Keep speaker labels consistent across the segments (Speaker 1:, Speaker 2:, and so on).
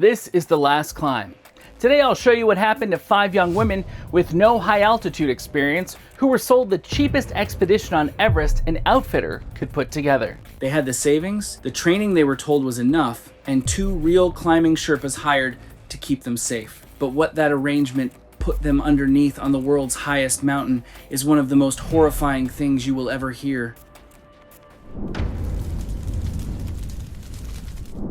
Speaker 1: This is the last climb. Today I'll show you what happened to 5 young women with no high altitude experience who were sold the cheapest expedition on Everest an outfitter could put together. They had the savings, the training they were told was enough, and 2 real climbing Sherpas hired to keep them safe. But what that arrangement put them underneath on the world's highest mountain is one of the most horrifying things you will ever hear.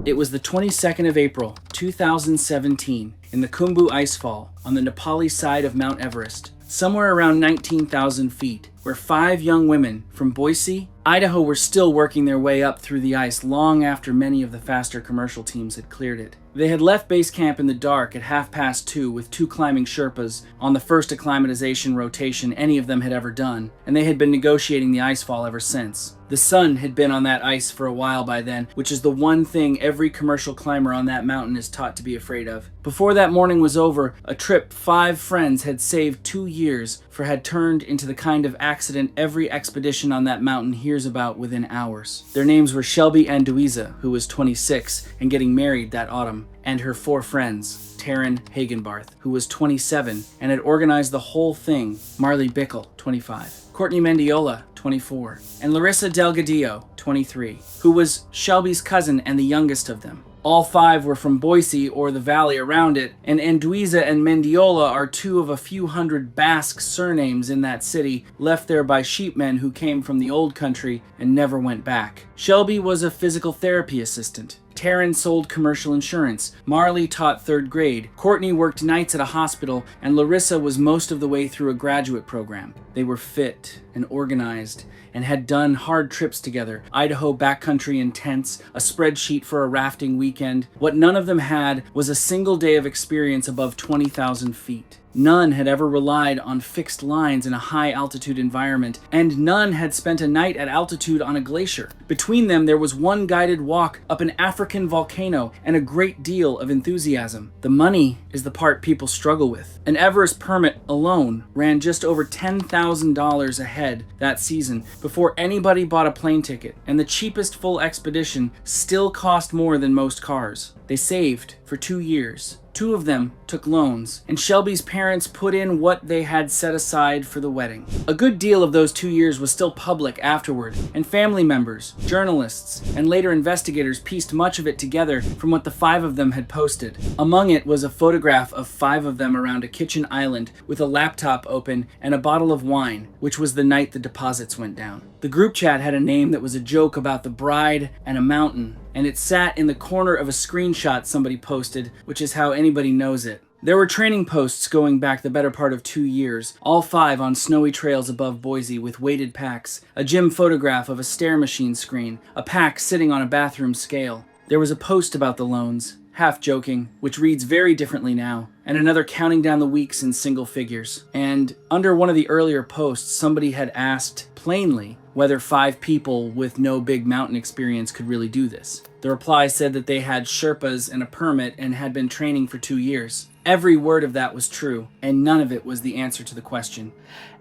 Speaker 1: It was the 22nd of April, 2017, in the Khumbu Icefall on the Nepali side of Mount Everest, somewhere around 19,000 feet, where 5 young women from Boise, Idaho were still working their way up through the ice long after many of the faster commercial teams had cleared it. They had left base camp in the dark at 2:30 with 2 climbing Sherpas on the first acclimatization rotation any of them had ever done, and they had been negotiating the icefall ever since. The sun had been on that ice for a while by then, which is the one thing every commercial climber on that mountain is taught to be afraid of. Before that morning was over, a trip 5 friends had saved 2 years for had turned into the kind of accident every expedition on that mountain hears about within hours. Their names were Shelby Anduiza, who was 26 and getting married that autumn, and her 4 friends, Taryn Hagenbarth, who was 27 and had organized the whole thing, Marley Bickle, 25, Courtney Mendiola, 24, and Larissa Delgadillo, 23, who was Shelby's cousin and the youngest of them. All 5 were from Boise or the valley around it, and Anduiza and Mendiola are 2 of a few hundred Basque surnames in that city, left there by sheepmen who came from the old country and never went back. Shelby was a physical therapy assistant. Taryn sold commercial insurance. Marley taught 3rd grade. Courtney worked nights at a hospital, and Larissa was most of the way through a graduate program. They were fit and organized and had done hard trips together, Idaho backcountry in tents, a spreadsheet for a rafting weekend. What none of them had was a single day of experience above 20,000 feet. None had ever relied on fixed lines in a high-altitude environment, and none had spent a night at altitude on a glacier. Between them, there was one guided walk up an African volcano and a great deal of enthusiasm. The money is the part people struggle with. An Everest permit alone ran just over $10,000 a head that season before anybody bought a plane ticket, and the cheapest full expedition still cost more than most cars. They saved for 2 years. 2 of them took loans, and Shelby's parents put in what they had set aside for the wedding. A good deal of those 2 years was still public afterward, and family members, journalists, and later investigators pieced much of it together from what the 5 of them had posted. Among it was a photograph of 5 of them around a kitchen island with a laptop open and a bottle of wine, which was the night the deposits went down. The group chat had a name that was a joke about the bride and a mountain, and it sat in the corner of a screenshot somebody posted, which is how anybody knows it. There were training posts going back the better part of 2 years, all 5 on snowy trails above Boise with weighted packs, a gym photograph of a stair machine screen, a pack sitting on a bathroom scale. There was a post about the loans, half joking, which reads very differently now, and another counting down the weeks in single figures. And under one of the earlier posts, somebody had asked plainly whether 5 people with no big mountain experience could really do this. The reply said that they had Sherpas and a permit and had been training for 2 years. Every word of that was true, and none of it was the answer to the question.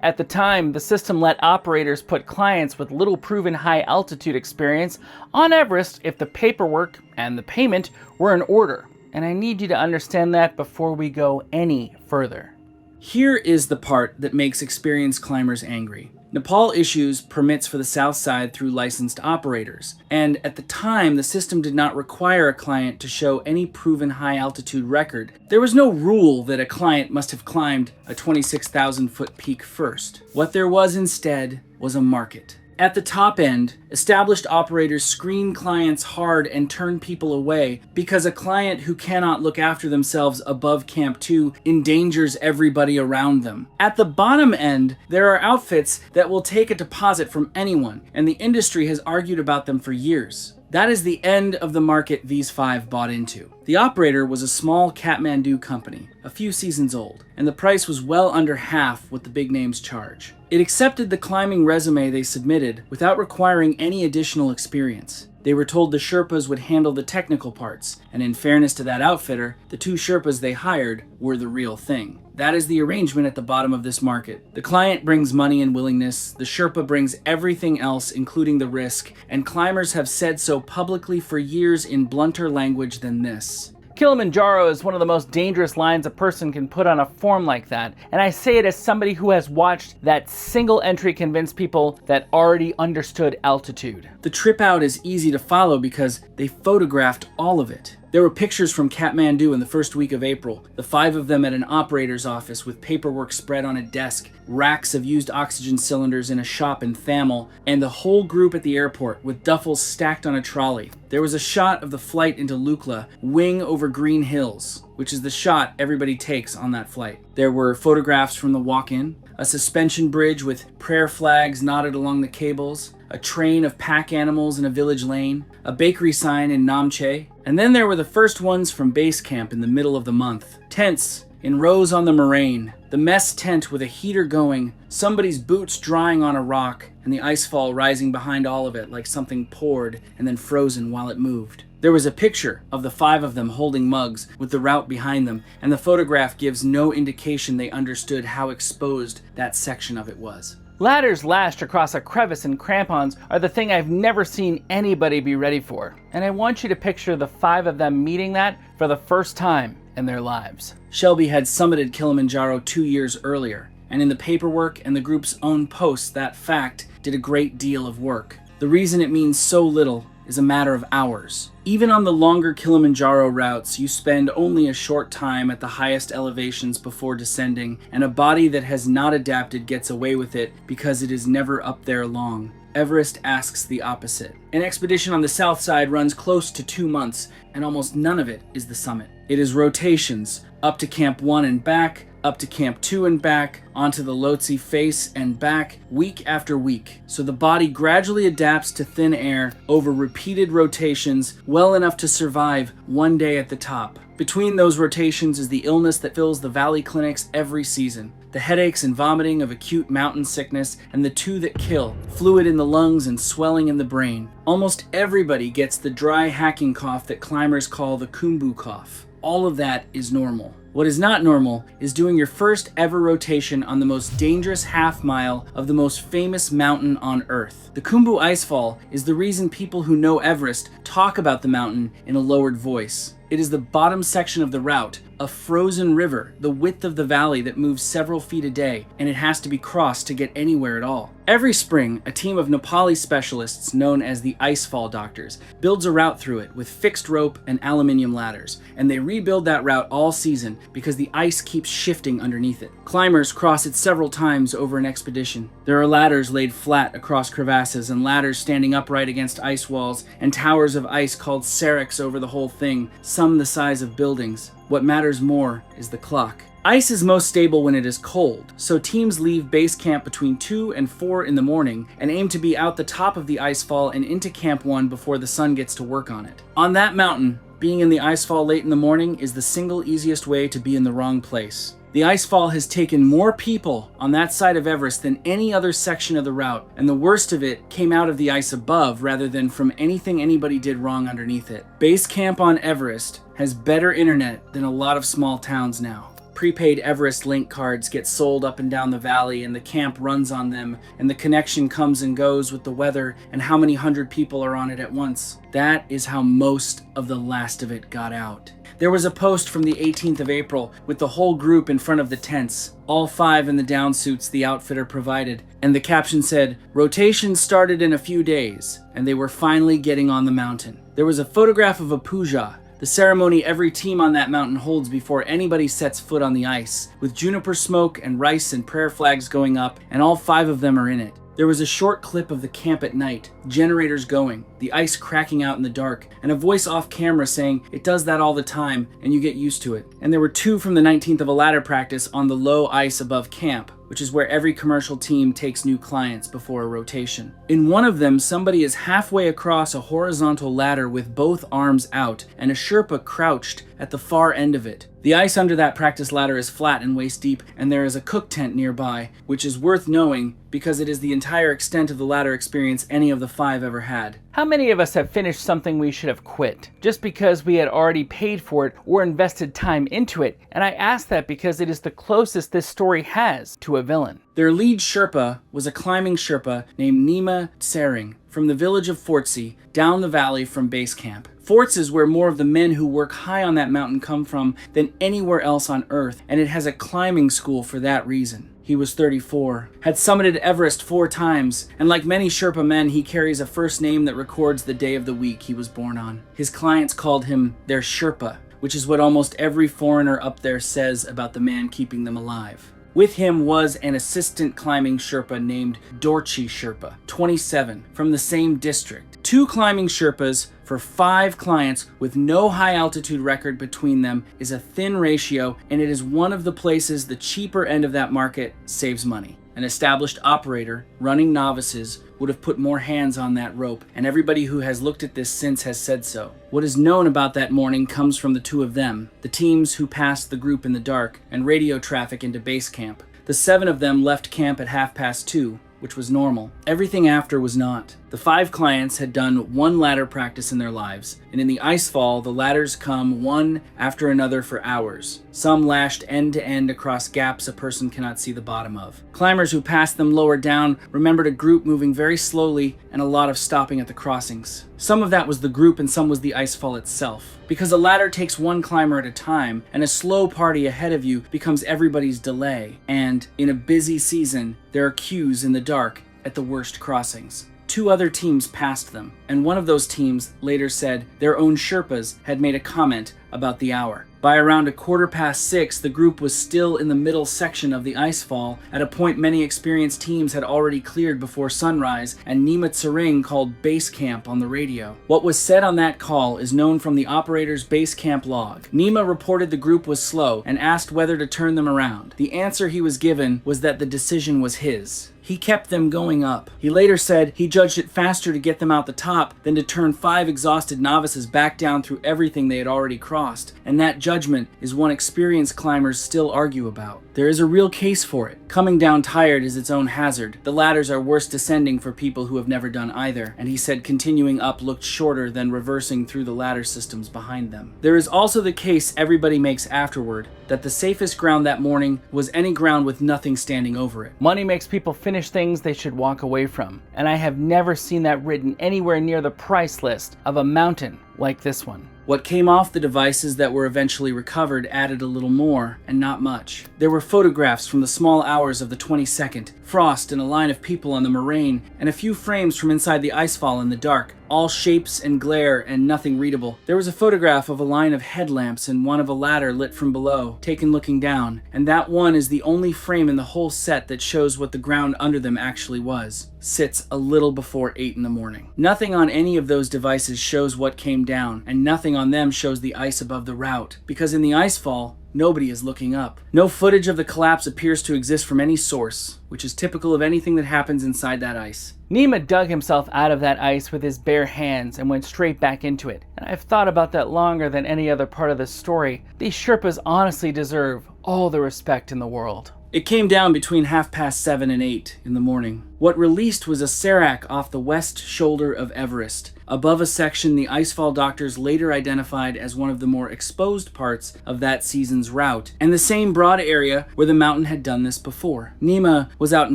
Speaker 1: At the time, the system let operators put clients with little proven high altitude experience on Everest if the paperwork and the payment were in order. And I need you to understand that before we go any further. Here is the part that makes experienced climbers angry. Nepal issues permits for the south side through licensed operators, and at the time the system did not require a client to show any proven high altitude record. There was no rule that a client must have climbed a 26,000 foot peak first. What there was instead was a market. At the top end, established operators screen clients hard and turn people away because a client who cannot look after themselves above Camp 2 endangers everybody around them. At the bottom end, there are outfits that will take a deposit from anyone, and the industry has argued about them for years. That is the end of the market these 5 bought into. The operator was a small Kathmandu company, a few seasons old, and the price was well under half what the big names charge. It accepted the climbing resume they submitted without requiring any additional experience. They were told the Sherpas would handle the technical parts, and in fairness to that outfitter, the 2 Sherpas they hired were the real thing. That is the arrangement at the bottom of this market. The client brings money and willingness, the Sherpa brings everything else, including the risk, and climbers have said so publicly for years in blunter language than this. Kilimanjaro is one of the most dangerous lines a person can put on a form like that, and I say it as somebody who has watched that single entry convince people that already understood altitude. The trip out is easy to follow because they photographed all of it. There were pictures from Kathmandu in the first week of April, the 5 of them at an operator's office with paperwork spread on a desk, racks of used oxygen cylinders in a shop in Thamel, and the whole group at the airport with duffels stacked on a trolley. There was a shot of the flight into Lukla, wing over green hills, which is the shot everybody takes on that flight. There were photographs from the walk-in, a suspension bridge with prayer flags knotted along the cables, a train of pack animals in a village lane, a bakery sign in Namche, and then there were the first ones from base camp in the middle of the month. Tents in rows on the moraine, the mess tent with a heater going, somebody's boots drying on a rock, and the icefall rising behind all of it like something poured and then frozen while it moved. There was a picture of the 5 of them holding mugs with the route behind them, and the photograph gives no indication they understood how exposed that section of it was. Ladders lashed across a crevice and crampons are the thing I've never seen anybody be ready for, and I want you to picture the 5 of them meeting that for the first time in their lives. Shelby had summited Kilimanjaro 2 years earlier, and in the paperwork and the group's own posts, that fact did a great deal of work. The reason it means so little is a matter of hours. Even on the longer Kilimanjaro routes, you spend only a short time at the highest elevations before descending, and a body that has not adapted gets away with it because it is never up there long. Everest asks the opposite. An expedition on the south side runs close to 2 months, and almost none of it is the summit. It is rotations, up to Camp 1 and back, up to Camp 2 and back, onto the Lhotse face and back, week after week. So the body gradually adapts to thin air over repeated rotations well enough to survive one day at the top. Between those rotations is the illness that fills the valley clinics every season. The headaches and vomiting of acute mountain sickness, and the 2 that kill, fluid in the lungs and swelling in the brain. Almost everybody gets the dry hacking cough that climbers call the Khumbu cough. All of that is normal. What is not normal is doing your first ever rotation on the most dangerous half mile of the most famous mountain on Earth. The Khumbu Icefall is the reason people who know Everest talk about the mountain in a lowered voice. It is the bottom section of the route, a frozen river, the width of the valley that moves several feet a day, and it has to be crossed to get anywhere at all. Every spring, a team of Nepali specialists known as the Icefall Doctors builds a route through it with fixed rope and aluminium ladders, and they rebuild that route all season because the ice keeps shifting underneath it. Climbers cross it several times over an expedition. There are ladders laid flat across crevasses and ladders standing upright against ice walls and towers of ice called seracs over the whole thing, some the size of buildings. What matters more is the clock. Ice is most stable when it is cold, so teams leave base camp between 2 and 4 in the morning and aim to be out the top of the icefall and into Camp 1 before the sun gets to work on it. On that mountain, being in the icefall late in the morning is the single easiest way to be in the wrong place. The icefall has taken more people on that side of Everest than any other section of the route, and the worst of it came out of the ice above rather than from anything anybody did wrong underneath it. Base camp on Everest has better internet than a lot of small towns now. Prepaid Everest link cards get sold up and down the valley, and the camp runs on them, and the connection comes and goes with the weather and how many hundred people are on it at once. That is how most of the last of it got out. There was a post from the 18th of April with the whole group in front of the tents, all 5 in the down suits the outfitter provided, and the caption said, "Rotation started in a few days, and they were finally getting on the mountain." There was a photograph of a puja, the ceremony every team on that mountain holds before anybody sets foot on the ice, with juniper smoke and rice and prayer flags going up, and all 5 of them are in it. There was a short clip of the camp at night, generators going, the ice cracking out in the dark, and a voice off camera saying it does that all the time and you get used to it. And there were 2 from the 19th of a ladder practice on the low ice above camp, which is where every commercial team takes new clients before a rotation. In one of them, somebody is halfway across a horizontal ladder with both arms out, and a Sherpa crouched at the far end of it. The ice under that practice ladder is flat and waist deep, and there is a cook tent nearby, which is worth knowing because it is the entire extent of the ladder experience any of the 5 ever had. How many of us have finished something we should have quit just because we had already paid for it or invested time into it? And I ask that because it is the closest this story has to a villain. Their lead Sherpa was a climbing Sherpa named Nima Tsering from from the village of Fortsey down the valley from base camp. Forts is where more of the men who work high on that mountain come from than anywhere else on Earth, and it has a climbing school for that reason. He was 34, had summited Everest 4 times, and like many Sherpa men, he carries a first name that records the day of the week he was born on. His clients called him their Sherpa, which is what almost every foreigner up there says about the man keeping them alive. With him was an assistant climbing Sherpa named Dorchi Sherpa, 27, from the same district. 2 climbing Sherpas for 5 clients with no high altitude record between them is a thin ratio, and it is one of the places the cheaper end of that market saves money. An established operator running novices would have put more hands on that rope, and everybody who has looked at this since has said so. What is known about that morning comes from the 2 of them, the teams who passed the group in the dark, and radio traffic into base camp. The 7 of them left camp at 2:30, which was normal. Everything after was not. The 5 clients had done 1 ladder practice in their lives, and in the icefall, the ladders come one after another for hours, some lashed end to end across gaps a person cannot see the bottom of. Climbers who passed them lower down remembered a group moving very slowly and a lot of stopping at the crossings. Some of that was the group and some was the icefall itself, because a ladder takes 1 climber at a time, and a slow party ahead of you becomes everybody's delay, and in a busy season, there are queues in the dark at the worst crossings. 2 other teams passed them, and one of those teams later said their own Sherpas had made a comment about the hour. By around 6:15, the group was still in the middle section of the icefall, at a point many experienced teams had already cleared before sunrise, and Nima Tsering called base camp on the radio. What was said on that call is known from the operator's base camp log. Nima reported the group was slow and asked whether to turn them around. The answer he was given was that the decision was his. He kept them going up. He later said he judged it faster to get them out the top than to turn 5 exhausted novices back down through everything they had already crossed, and that judgment is one experienced climbers still argue about. There is a real case for it. Coming down tired is its own hazard. The ladders are worse descending for people who have never done either, and he said continuing up looked shorter than reversing through the ladder systems behind them. There is also the case everybody makes afterward, that the safest ground that morning was any ground with nothing standing over it. Money makes people finish things they should walk away from, and I have never seen that written anywhere near the price list of a mountain like this one. What came off the devices that were eventually recovered added a little more, and not much. There were photographs from the small hours of the 22nd, frost and a line of people on the moraine, and a few frames from inside the icefall in the dark, all shapes and glare and nothing readable. There was a photograph of a line of headlamps and one of a ladder lit from below, taken looking down, and that one is the only frame in the whole set that shows what the ground under them actually was. Sits a little before 8 in the morning. Nothing on any of those devices shows what came down, and nothing on them shows the ice above the route, because in the icefall, nobody is looking up. No footage of the collapse appears to exist from any source, which is typical of anything that happens inside that ice. Nima dug himself out of that ice with his bare hands and went straight back into it. And I've thought about that longer than any other part of this story. These Sherpas honestly deserve all the respect in the world. It came down between 7:30 and 8 in the morning. What released was a serac off the west shoulder of Everest, above a section the icefall doctors later identified as one of the more exposed parts of that season's route, and the same broad area where the mountain had done this before. Nima was out in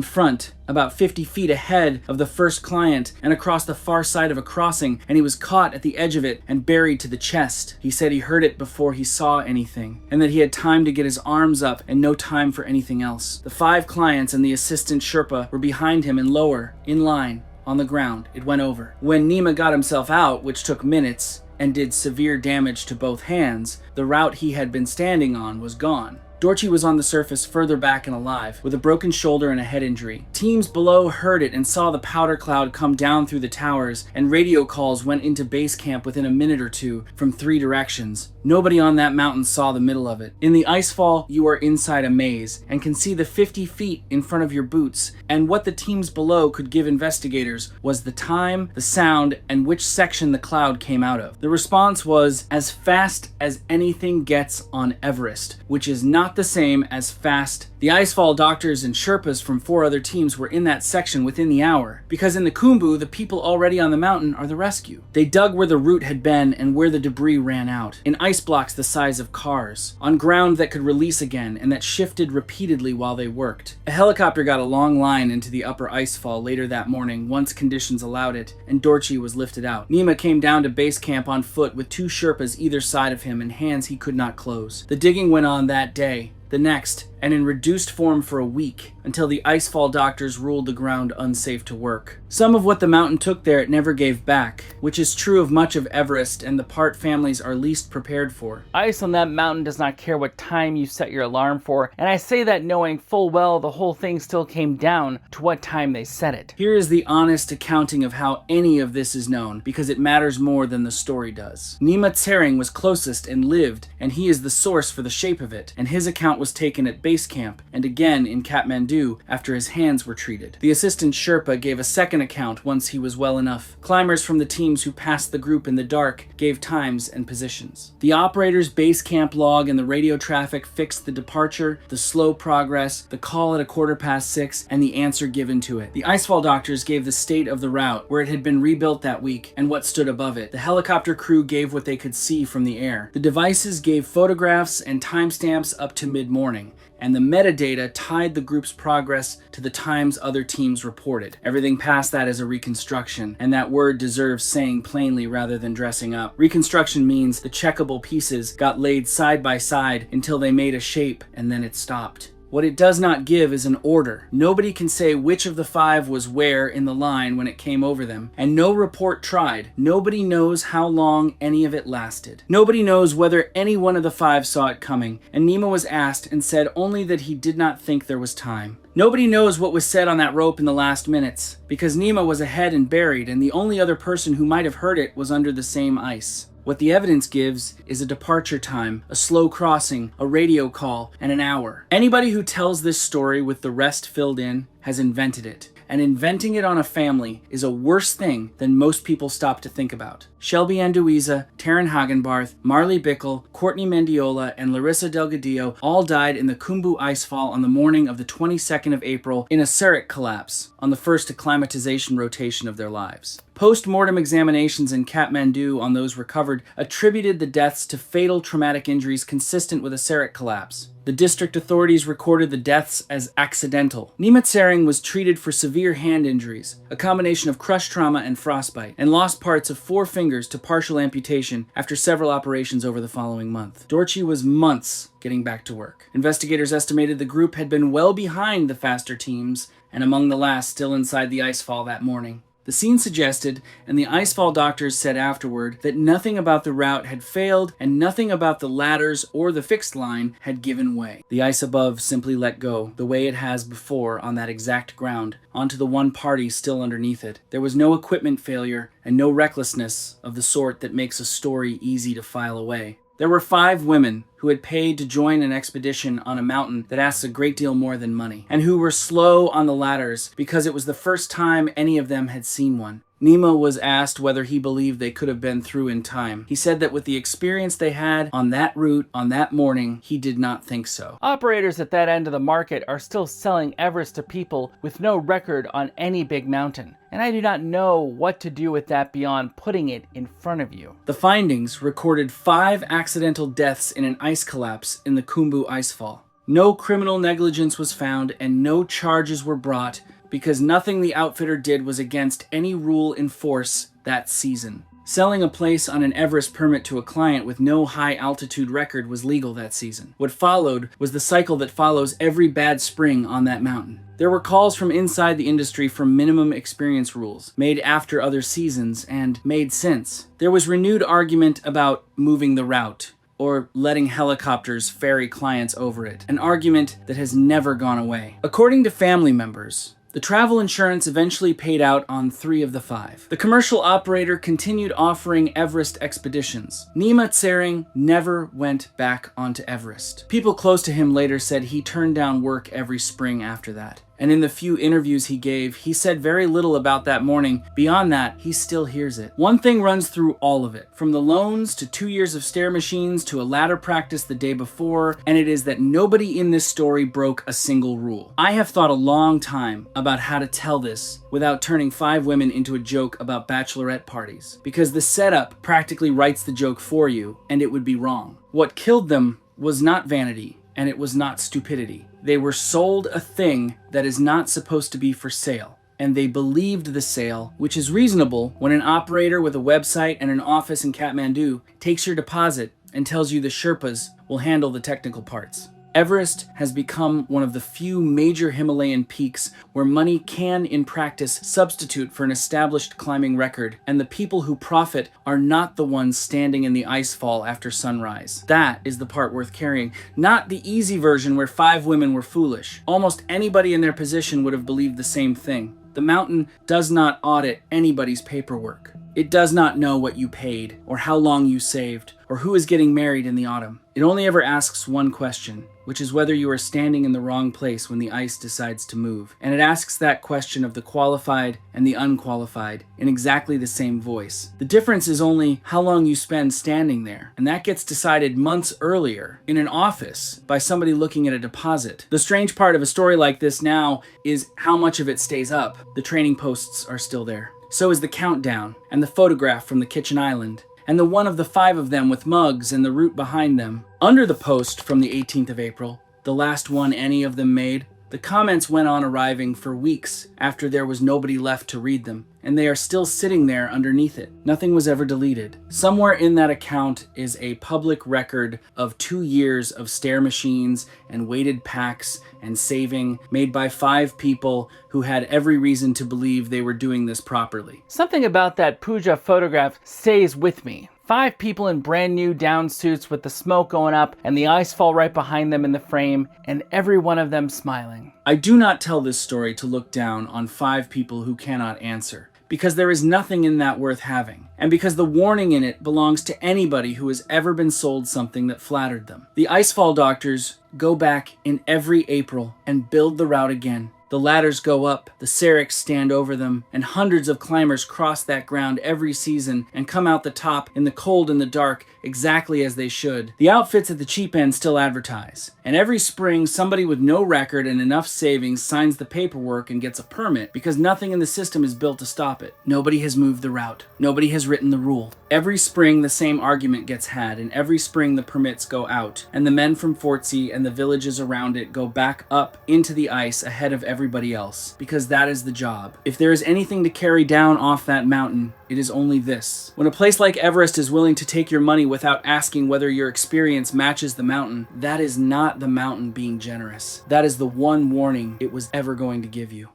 Speaker 1: front, about 50 feet ahead of the first client and across the far side of a crossing, and he was caught at the edge of it and buried to the chest. He said he heard it before he saw anything, and that he had time to get his arms up and no time for anything else. The 5 clients and the assistant Sherpa were behind him and lower, in line, on the ground. It went over. When Nima got himself out, which took minutes, and did severe damage to both hands, the route he had been standing on was gone. Dorchi was on the surface further back and alive, with a broken shoulder and a head injury. Teams below heard it and saw the powder cloud come down through the towers, and radio calls went into base camp within a minute or 2 from 3 directions. Nobody on that mountain saw the middle of it. In the icefall, you are inside a maze, and can see the 50 feet in front of your boots, and what the teams below could give investigators was the time, the sound, and which section the cloud came out of. The response was as fast as anything gets on Everest, which is not not the same as fast. The icefall doctors and Sherpas from 4 other teams were in that section within the hour, because in the Khumbu, the people already on the mountain are the rescue. They dug where the route had been and where the debris ran out, in ice blocks the size of cars, on ground that could release again and that shifted repeatedly while they worked. A helicopter got a long line into the upper icefall later that morning once conditions allowed it, and Dorchi was lifted out. Nima came down to base camp on foot with 2 Sherpas either side of him and hands he could not close. The digging went on that day, the next, and in reduced form for a week, until the icefall doctors ruled the ground unsafe to work. Some of what the mountain took there it never gave back, which is true of much of Everest and the part families are least prepared for.
Speaker 2: Ice on that mountain does not care what time you set your alarm for, and I say that knowing full well the whole thing still came down to what time they set it.
Speaker 1: Here is the honest accounting of how any of this is known, because it matters more than the story does. Nima Tsering was closest and lived, and he is the source for the shape of it, and his account was taken at base camp, and again in Kathmandu after his hands were treated. The assistant Sherpa gave a second account once he was well enough. Climbers from the teams who passed the group in the dark gave times and positions. The operator's base camp log and the radio traffic fixed the departure, the slow progress, the call at 6:15, and the answer given to it. The icefall doctors gave the state of the route, where it had been rebuilt that week, and what stood above it. The helicopter crew gave what they could see from the air. The devices gave photographs and timestamps up to mid-morning, and the metadata tied the group's progress to the times other teams reported. Everything past that is a reconstruction, and that word deserves saying plainly rather than dressing up. Reconstruction means the checkable pieces got laid side by side until they made a shape, and then it stopped. What it does not give is an order. Nobody can say which of the 5 was where in the line when it came over them, and no report tried. Nobody knows how long any of it lasted. Nobody knows whether any one of the 5 saw it coming, and Nima was asked and said only that he did not think there was time. Nobody knows what was said on that rope in the last minutes, because Nima was ahead and buried, and the only other person who might have heard it was under the same ice. What the evidence gives is a departure time, a slow crossing, a radio call, and an hour. Anybody who tells this story with the rest filled in has invented it. And inventing it on a family is a worse thing than most people stop to think about. Shelby Anduiza, Taryn Hagenbarth, Marley Bickle, Courtney Mendiola, and Larissa Delgadillo all died in the Khumbu icefall on the morning of the 22nd of April in a Serik collapse on the first acclimatization rotation of their lives. Post-mortem examinations in Kathmandu on those recovered attributed the deaths to fatal traumatic injuries consistent with a Serik collapse. The district authorities recorded the deaths as accidental. Nima Tsering was treated for severe hand injuries, a combination of crush trauma and frostbite, and lost parts of 4 fingers to partial amputation after several operations over the following month. Dorchi was months getting back to work. Investigators estimated the group had been well behind the faster teams and among the last still inside the icefall that morning. The scene suggested, and the icefall doctors said afterward, that nothing about the route had failed and nothing about the ladders or the fixed line had given way. The ice above simply let go, the way it has before on that exact ground, onto the one party still underneath it. There was no equipment failure and no recklessness of the sort that makes a story easy to file away. There were 5 women who had paid to join an expedition on a mountain that asks a great deal more than money, and who were slow on the ladders because it was the first time any of them had seen one. Nima was asked whether he believed they could have been through in time. He said that with the experience they had on that route on that morning, he did not think so.
Speaker 2: Operators at that end of the market are still selling Everest to people with no record on any big mountain, and I do not know what to do with that beyond putting it in front of you.
Speaker 1: The findings recorded 5 accidental deaths in an ice collapse in the Khumbu icefall. No criminal negligence was found and no charges were brought because nothing the outfitter did was against any rule in force that season. Selling a place on an Everest permit to a client with no high altitude record was legal that season. What followed was the cycle that follows every bad spring on that mountain. There were calls from inside the industry for minimum experience rules, made after other seasons and made since. There was renewed argument about moving the route, or letting helicopters ferry clients over it, an argument that has never gone away. According to family members, the travel insurance eventually paid out on 3 of the 5. The commercial operator continued offering Everest expeditions. Nima Tsering never went back onto Everest. People close to him later said he turned down work every spring after that. And in the few interviews he gave, he said very little about that morning. Beyond that, he still hears it. One thing runs through all of it, from the loans to 2 years of stair machines to a ladder practice the day before, and it is that nobody in this story broke a single rule. I have thought a long time about how to tell this without turning 5 women into a joke about bachelorette parties, because the setup practically writes the joke for you, and it would be wrong. What killed them was not vanity, and it was not stupidity. They were sold a thing that is not supposed to be for sale, and they believed the sale, which is reasonable when an operator with a website and an office in Kathmandu takes your deposit and tells you the Sherpas will handle the technical parts. Everest has become one of the few major Himalayan peaks where money can, in practice, substitute for an established climbing record, and the people who profit are not the ones standing in the icefall after sunrise. That is the part worth carrying, not the easy version where 5 women were foolish. Almost anybody in their position would have believed the same thing. The mountain does not audit anybody's paperwork. It does not know what you paid, or how long you saved, or who is getting married in the autumn. It only ever asks one question, which is whether you are standing in the wrong place when the ice decides to move. And it asks that question of the qualified and the unqualified in exactly the same voice. The difference is only how long you spend standing there, and that gets decided months earlier in an office by somebody looking at a deposit. The strange part of a story like this now is how much of it stays up. The training posts are still there. So is the countdown, and the photograph from the kitchen island, and the one of the 5 of them with mugs and the route behind them. Under the post from the 18th of April, the last one any of them made, the comments went on arriving for weeks after there was nobody left to read them, and they are still sitting there underneath it. Nothing was ever deleted. Somewhere in that account is a public record of 2 years of stair machines and weighted packs and saving made by 5 people who had every reason to believe they were doing this properly.
Speaker 2: Something about that puja photograph stays with me. 5 people in brand new down suits with the smoke going up and the ice fall right behind them in the frame, and every one of them smiling.
Speaker 1: I do not tell this story to look down on 5 people who cannot answer, because there is nothing in that worth having, and because the warning in it belongs to anybody who has ever been sold something that flattered them. The icefall doctors go back in every April and build the route again. The ladders go up, the Serics stand over them, and hundreds of climbers cross that ground every season and come out the top in the cold and the dark exactly as they should. The outfits at the cheap end still advertise, and every spring somebody with no record and enough savings signs the paperwork and gets a permit because nothing in the system is built to stop it. Nobody has moved the route. Nobody has written the rule. Every spring the same argument gets had, and every spring the permits go out, and the men from Fortsey and the villages around it go back up into the ice ahead of everybody else, because that is the job. If there is anything to carry down off that mountain, it is only this. When a place like Everest is willing to take your money without asking whether your experience matches the mountain, that is not the mountain being generous. That is the one warning it was ever going to give you.